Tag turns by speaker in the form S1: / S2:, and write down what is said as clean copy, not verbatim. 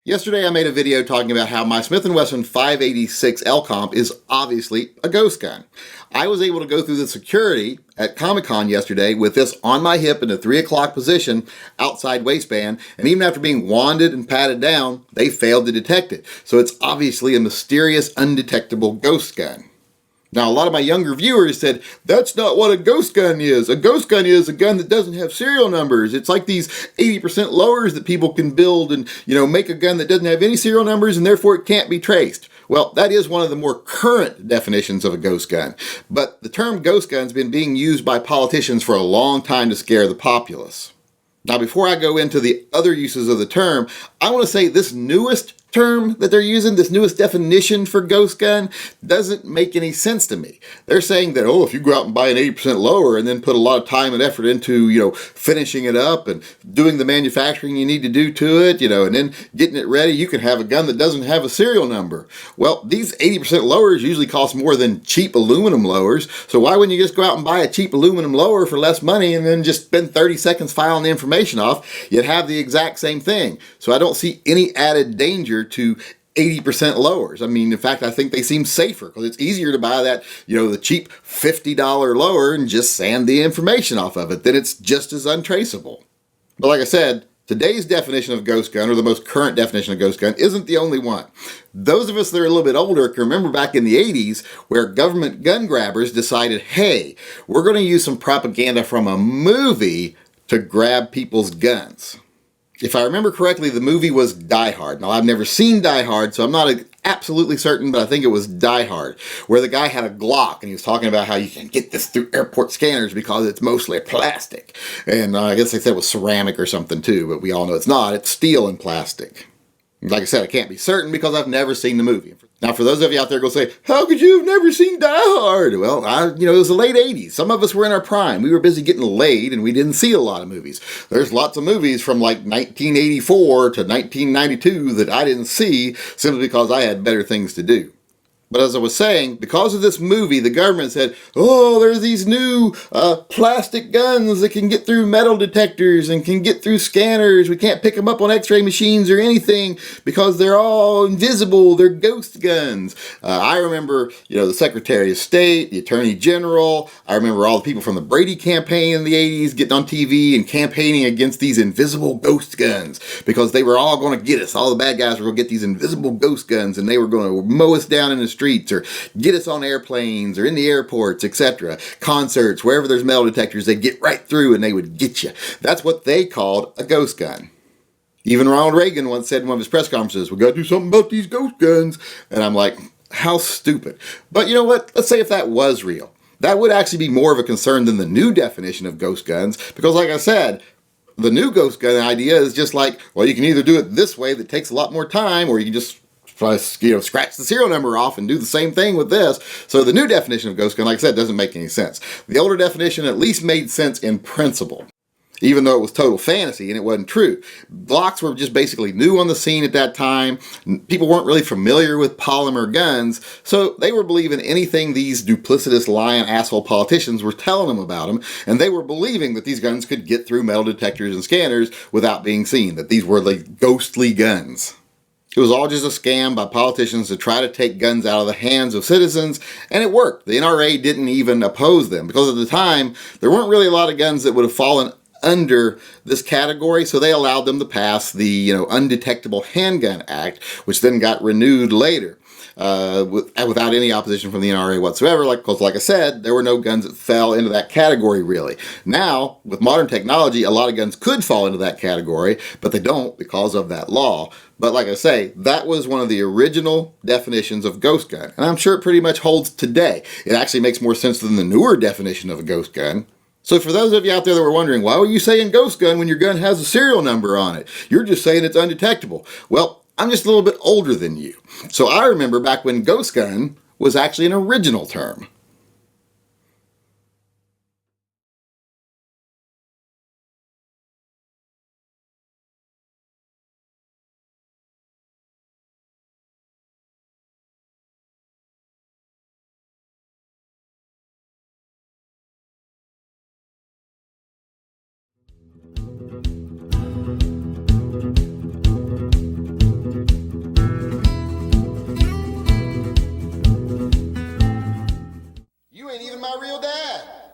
S1: Yesterday I made a video talking about how my Smith & Wesson 586 L-Comp is obviously a ghost gun. I was able to go through the security at Comic-Con yesterday with this on my hip in a 3 o'clock position outside waistband, and even after being wanded and patted down, they failed to detect it. So it's obviously a mysterious, undetectable ghost gun. Now, a lot of my younger viewers said, that's not what a ghost gun is. A ghost gun is a gun that doesn't have serial numbers. It's like these 80% lowers that people can build and, make a gun that doesn't have any serial numbers and therefore it can't be traced. Well, that is one of the more current definitions of a ghost gun. But the term ghost gun has been being used by politicians for a long time to scare the populace. Now, before I go into the other uses of the term, I want to say this newest term that they're using, this newest definition for ghost gun, doesn't make any sense to me. They're saying that, if you go out and buy an 80% lower and then put a lot of time and effort into, finishing it up and doing the manufacturing you need to do to it, and then getting it ready, you can have a gun that doesn't have a serial number. Well, these 80% lowers usually cost more than cheap aluminum lowers, so why wouldn't you just go out and buy a cheap aluminum lower for less money and then just spend 30 seconds filing the information off? You'd have the exact same thing. So I don't see any added danger to 80% lowers. In fact, I think they seem safer because it's easier to buy that, the cheap $50 lower and just sand the information off of it. Then it's just as untraceable. But like I said, today's definition of ghost gun, or the most current definition of ghost gun, isn't the only one. Those of us that are a little bit older can remember back in the 80s where government gun grabbers decided, hey, we're going to use some propaganda from a movie to grab people's guns. If I remember correctly, the movie was Die Hard. Now, I've never seen Die Hard, so I'm not absolutely certain, but I think it was Die Hard, where the guy had a Glock, and he was talking about how you can get this through airport scanners because it's mostly plastic. And I guess they said it was ceramic or something too, but we all know it's not. It's steel and plastic. Like I said, I can't be certain because I've never seen the movie. Now, for those of you out there who say, how could you have never seen Die Hard? Well, it was the late 80s. Some of us were in our prime. We were busy getting laid, and we didn't see a lot of movies. There's lots of movies from like 1984 to 1992 that I didn't see simply because I had better things to do. But as I was saying, because of this movie, the government said, there's these new plastic guns that can get through metal detectors and can get through scanners. We can't pick them up on x-ray machines or anything because they're all invisible. They're ghost guns. I remember, the Secretary of State, the Attorney General. I remember all the people from the Brady campaign in the 80s getting on TV and campaigning against these invisible ghost guns because they were all going to get us. All the bad guys were going to get these invisible ghost guns and they were going to mow us down in the streets or get us on airplanes or in the airports, etc. Concerts, wherever there's metal detectors, they'd get right through and they would get you. That's what they called a ghost gun. Even Ronald Reagan once said in one of his press conferences, we got to do something about these ghost guns. And I'm like, how stupid. But you know what? Let's say if that was real, that would actually be more of a concern than the new definition of ghost guns. Because like I said, the new ghost gun idea is just like, well, you can either do it this way that takes a lot more time, or you can just scratch the serial number off and do the same thing with this. So the new definition of ghost gun, like I said, doesn't make any sense. The older definition at least made sense in principle, even though it was total fantasy and it wasn't true. Glocks were just basically new on the scene at that time. People weren't really familiar with polymer guns, so they were believing anything these duplicitous, lying, asshole politicians were telling them about them, and they were believing that these guns could get through metal detectors and scanners without being seen, that these were like ghostly guns. It was all just a scam by politicians to try to take guns out of the hands of citizens, and it worked. The NRA didn't even oppose them because at the time, there weren't really a lot of guns that would have fallen under this category, so they allowed them to pass the Undetectable Handgun Act, which then got renewed later. Without any opposition from the NRA whatsoever, because like I said, there were no guns that fell into that category really. Now, with modern technology, a lot of guns could fall into that category, but they don't because of that law. But like I say, that was one of the original definitions of ghost gun, and I'm sure it pretty much holds today. It actually makes more sense than the newer definition of a ghost gun. So for those of you out there that were wondering, why were you saying ghost gun when your gun has a serial number on it? You're just saying it's undetectable. Well, I'm just a little bit older than you. So I remember back when ghost gun was actually an original term. even my real dad.